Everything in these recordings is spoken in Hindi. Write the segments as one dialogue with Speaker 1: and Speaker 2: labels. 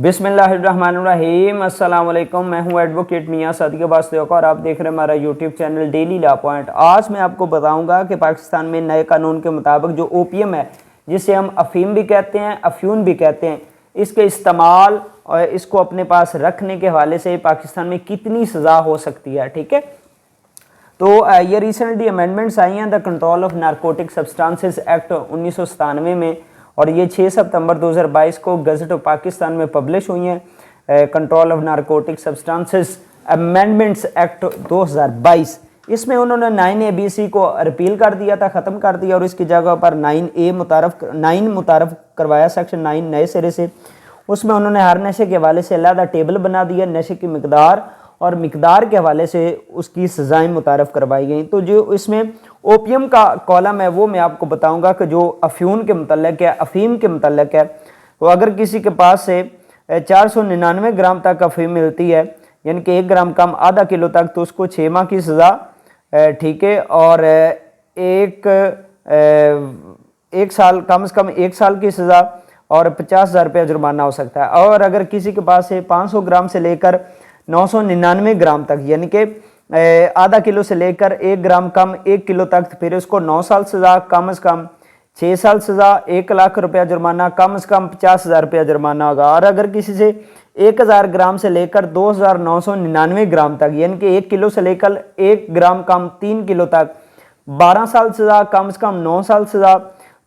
Speaker 1: बिस्मिल्लाहिर्रहमानिर्रहीम। अस्सलाम वालेकुम। मैं हूं एडवोकेट मियां सदके वास्तव और आप देख रहे हैं हमारा YouTube channel daily law point. आज मैं आपको बताऊंगा कि पाकिस्तान में नए कानून के मुताबिक जो ओपीएम है, जिसे हम अफीम भी कहते हैं, अफ्यून भी कहते हैं, इसके इस्तेमाल और इसको अपने पास रखने के हवाले से पाकिस्तान में कितनी सज़ा हो सकती है। ठीक है, तो ये रिसेंटली अमेंडमेंट्स आई हैं the control of narcotic substances act 1997 में, और ये 6 सितंबर 2022 को गजट ऑफ पाकिस्तान में पब्लिश हुई हैं। Control of narcotic substances amendments act 2022। इसमें उन्होंने 9ABC को रिपील कर दिया था, ख़त्म कर दिया, और इसकी जगह पर 9 मुतारफ़ करवाया, सेक्शन 9 नए सिरे से। उसमें उन्होंने हर नशे के हवाले से अलग टेबल बना दिया, नशे की मकदार और मिकदार के हवाले से उसकी सज़ाएँ मुतारफ़ करवाई गई। तो जो इसमें ओपीएम का कॉलम है वो मैं आपको बताऊंगा कि जो अफ्यून के मतलब है, अफीम के मतलब है, वो अगर किसी के पास से 499 ग्राम तक अफीम मिलती है, यानी कि 1 ग्राम कम आधा किलो तक, तो उसको 6 माह की सज़ा, ठीक है, और एक साल, कम से कम 1 साल की सज़ा और 50,000 रुपया जुर्माना हो सकता है। और अगर किसी के पास से 500 ग्राम से लेकर 999 ग्राम तक, यानी कि आधा किलो से लेकर 1 ग्राम कम 1 किलो तक, फिर उसको 9 साल सज़ा, कम से कम 6 साल सज़ा, 1 लाख रुपया जुर्माना, कम से कम 50,000 रुपया जुर्माना होगा। और अगर किसी से 1000 ग्राम से लेकर 2999 ग्राम तक, यानी कि 1 किलो से लेकर 1 ग्राम कम 3 किलो तक, 12 साल सज़ा, कम से कम 9 साल सज़ा,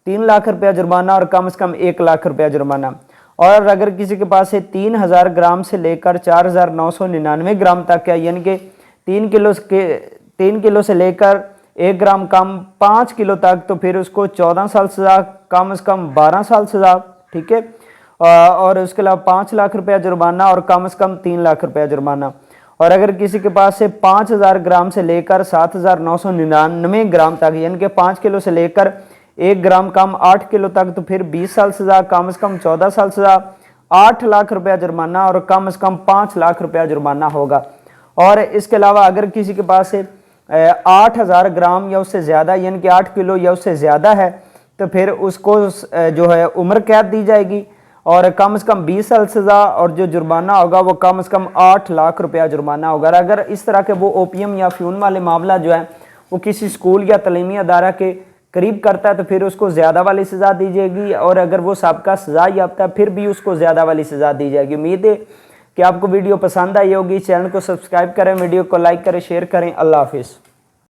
Speaker 1: 3 लाख रुपया जुर्माना और कम से कम 1 लाख रुपया जुर्माना। और अगर किसी के पास से 3000 ग्राम से लेकर 4999 ग्राम तक है, यानी कि 3 किलो से लेकर 1 ग्राम कम 5 किलो तक, तो फिर उसको 14 साल सज़ा, कम से कम 12 साल सज़ा, ठीक है, और उसके अलावा 5 लाख रुपया जुर्माना और कम से कम 3 लाख रुपया जुर्माना। और अगर किसी के पास से 5000 ग्राम से लेकर 7999 ग्राम तक, यानी कि 5 किलो से लेकर 1 ग्राम कम 8 किलो तक, तो फिर 20 साल सज़ा, कम से कम 14 साल सज़ा, 8 लाख रुपया जुर्माना और कम से कम 5 लाख रुपया जुर्माना होगा। और इसके अलावा अगर किसी के पास से 8000 ग्राम या उससे ज़्यादा, यानी कि 8 किलो या उससे ज़्यादा है, तो फिर उसको जो है उम्र कैद दी जाएगी और कम से कम 20 साल सज़ा, और जो जुर्माना होगा वो कम से कम 8 लाख रुपया जुर्माना होगा। अगर इस तरह के वो ओपीएम या फ्यून वाले मामला जो है वो किसी स्कूल या तलीमी अदारा के करीब करता है, तो फिर उसको ज़्यादा वाली सज़ा दी जाएगी, और अगर वो सबका सज़ा याफ्ता है फिर भी उसको ज़्यादा वाली सज़ा दी जाएगी। उम्मीद है कि आपको वीडियो पसंद आई होगी। चैनल को सब्सक्राइब करें, वीडियो को लाइक करें, शेयर करें। अल्लाह हाफिज़।